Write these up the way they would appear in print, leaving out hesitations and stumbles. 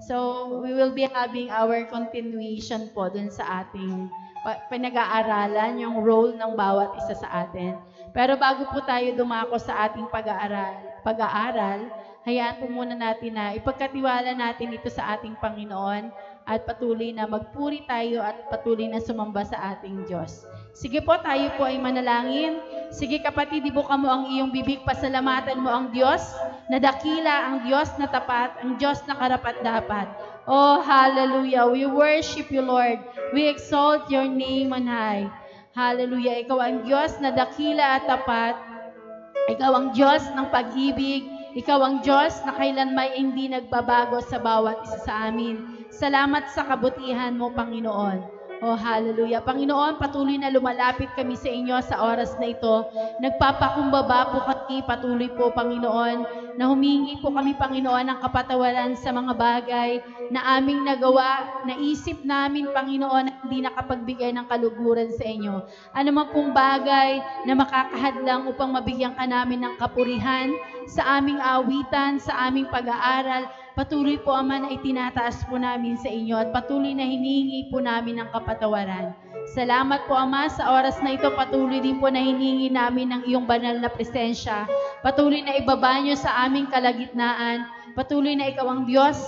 So, we will be having our continuation po dun sa ating pinag-aaralan, yung role ng bawat isa sa atin. Pero bago po tayo dumako sa ating pag-aaral, hayaan po muna natin na ipagkatiwala natin ito sa ating Panginoon at patuloy na magpuri tayo at patuloy na sumamba sa ating Diyos. Sige po, tayo po ay manalangin. Sige kapatid, ibuka mo ang iyong bibig, pasalamatan mo ang Diyos na dakila, ang Diyos na tapat, ang Diyos na karapat-dapat. Oh, hallelujah. We worship you, Lord. We exalt your name on high. Hallelujah. Ikaw ang Diyos na dakila at tapat. Ikaw ang Diyos ng pag-ibig. Ikaw ang Diyos na kailanmay hindi nagbabago sa bawat isa sa amin. Salamat sa kabutihan mo, Panginoon. Oh, hallelujah. Panginoon, patuloy na lumalapit kami sa inyo sa oras na ito. Nagpapakumbaba po kami, patuloy po, Panginoon, na humingi po kami, Panginoon, ng kapatawaran sa mga bagay na aming nagawa, naisip namin, Panginoon, na hindi nakapagbigay ng kaluguran sa inyo. Ano man pong bagay na makakahadlang upang mabigyan ka namin ng kapurihan sa aming awitan, sa aming pag-aaral, patuloy po, Ama, na itinataas po namin sa inyo at patuloy na hinihingi po namin ng kapatawaran. Salamat po, Ama, sa oras na ito. Patuloy din po na hinihingi namin ng iyong banal na presensya. Patuloy na ibaba nyo sa aming kalagitnaan. Patuloy na ikaw ang Diyos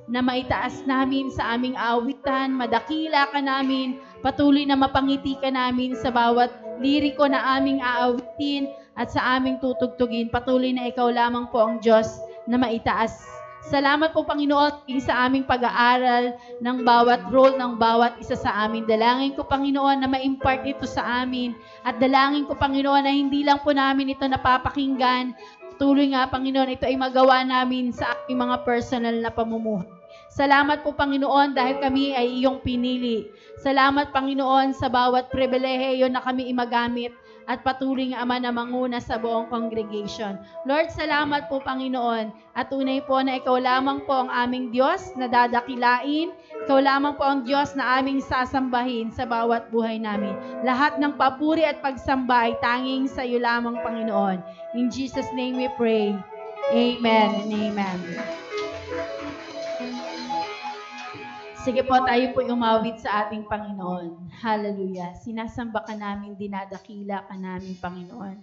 na maitaas namin sa aming awitan. Madakila ka namin. Patuloy na mapangiti ka namin sa bawat liriko na aming aawitin at sa aming tutugtugin. Patuloy na ikaw lamang po ang Diyos na maitaas. Salamat po, Panginoon, sa aming pag-aaral ng bawat role ng bawat isa sa amin. Dalangin ko, Panginoon, na ma-impart ito sa amin. At dalangin ko, Panginoon, na hindi lang po namin ito napapakinggan. Tuloy nga, Panginoon, ito ay magawa namin sa aking mga personal na pamumuhay. Salamat po, Panginoon, dahil kami ay iyong pinili. Salamat, Panginoon, sa bawat pribilehiyo na kami imagamit at patuloy nga, Ama, na manguna sa buong congregation. Lord, salamat po, Panginoon, at tunay po na ikaw lamang po ang aming Diyos na dadakilain. Ikaw lamang po ang Diyos na aming sasambahin sa bawat buhay namin. Lahat ng papuri at pagsamba ay tanging sa iyo lamang, Panginoon. In Jesus' name we pray. Amen and amen. Sige po, tayo po umawit sa ating Panginoon. Hallelujah. Sinasamba ka namin, dinadakila ka namin, Panginoon.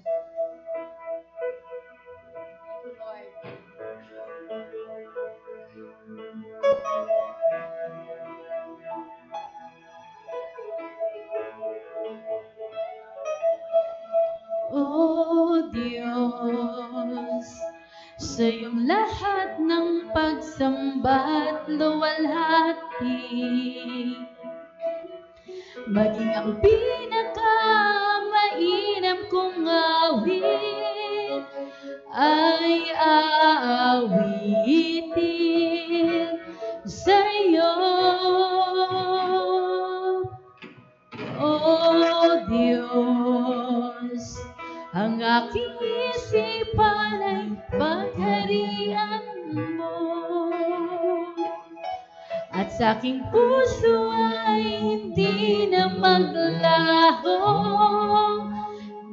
Oh Diyos, sa iyong lahat ng pagsamba't luwalhati, maging ang pinakamainam kong awit ay aawitin sa iyo. Oh Diyos, ang aking isipan ay pagharian mo, at sa aking puso ay hindi na maglaho,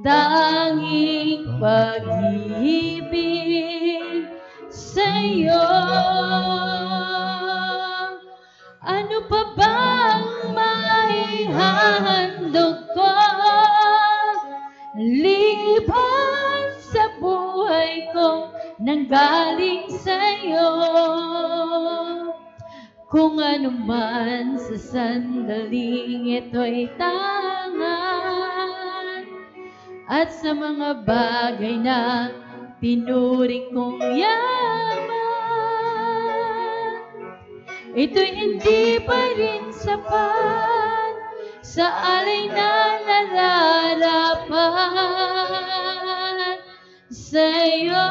tanging pag-ibig sa iyo. Ano pa bang maihahandog ko liban sa buhay ko nanggaling sa'yo? Kung ano man sa sandaling ito'y tangan, at sa mga bagay na pinuri kong yaman, ito'y hindi pa rin sapat sa alay na nararapat sa'yo.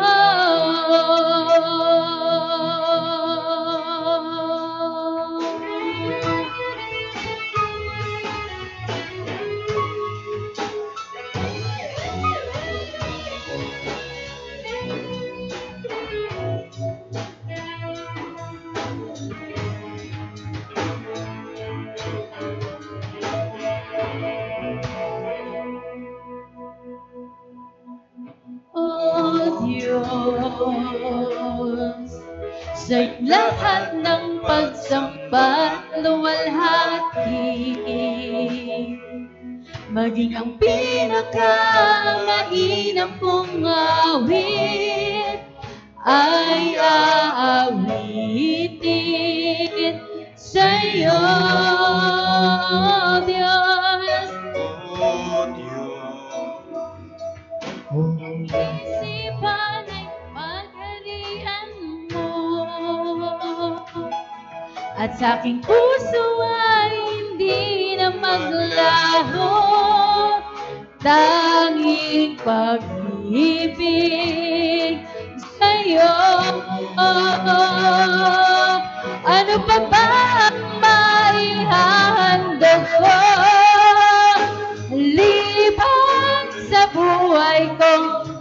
Oh Diyos, sa lahat ng pagsamba't luwalhati. Maging ang pinakamainam kong awit ay aawitin sa'yo, Diyos. Ang isipan ay pagharian mo, at sa aking puso ay hindi na maglaho, tanging pag-ibig sa'yo. Ano pa ba ang maihahandog ko, liban sa buhay ko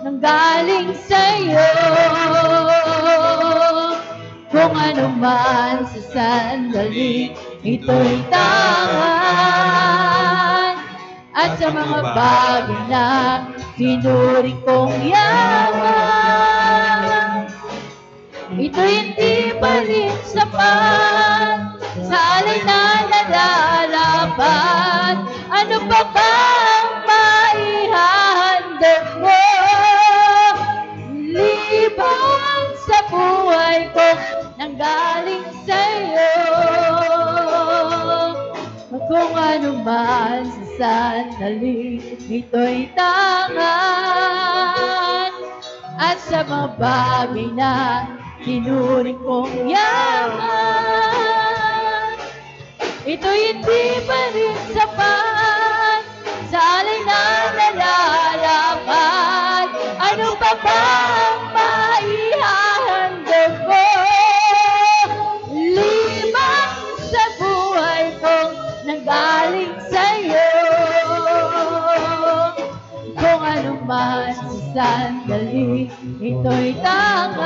nanggaling sa'yo? Kung ano man sa sandali, ito'y tangan, at sa mga bagay na pinuri kong yaman, ito'y hindi pa rin sapat sa alay na nalalapat. Ano pa ba ang maihahandog mo, liban sa buhay ko nanggaling sa'yo? Kung ano man sa sandali, ito'y tangan, at sa mga bagay na tinuring kong yaman, ito'y hindi pa rin sapat sa alay na nalalapat. Ano pa ba ang maihahandog ko, liban sa buhay kong nanggaling sa'yo? Kung ano man sa sandali, ito'y tangan,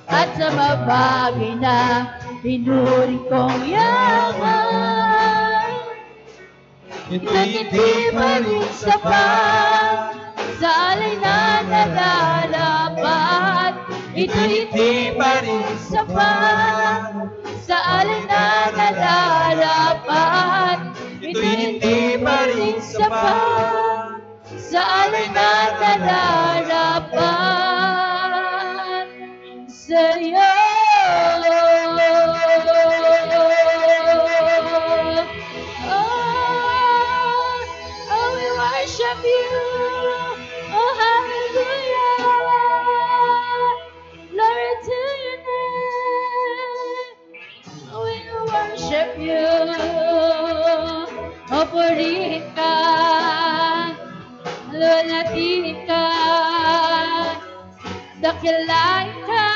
at sa mga bagay na pinuri kong yaman, ito'y hindi pa rin sapat sa alay na nalalapat. Ito'y hindi pa rin sapat sa alay na nalalapat. Ito'y hindi pa rin sapat sa alay na nalalapat sa'yo. Oh, we worship you. Oh, hallelujah. Glory to your name. We worship you. O purihin ka, lulatiin ka, dakilain ka,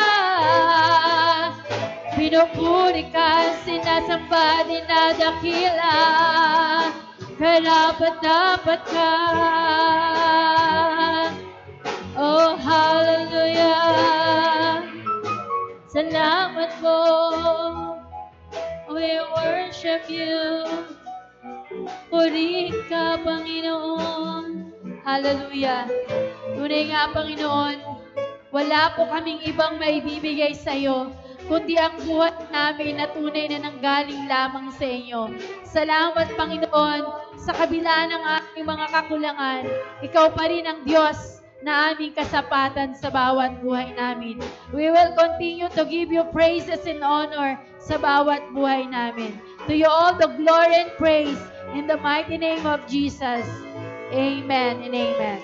pinupuri ka, sinasamba, dinadakila, karapat-dapat ka. Oh, hallelujah. Salamat po. We worship you. Purihin ka, Panginoon. Hallelujah. Tunay nga, Panginoon, wala po kaming ibang maibibigay sa iyo, kundi ang buhay namin na tunay na nanggaling lamang sa inyo. Salamat, Panginoon, sa kabila ng aming mga kakulangan, ikaw pa rin ang Diyos na aming kasapatan sa bawat buhay namin. We will continue to give you praises and honor sa bawat buhay namin. To you all the glory and praise in the mighty name of Jesus. Amen and amen.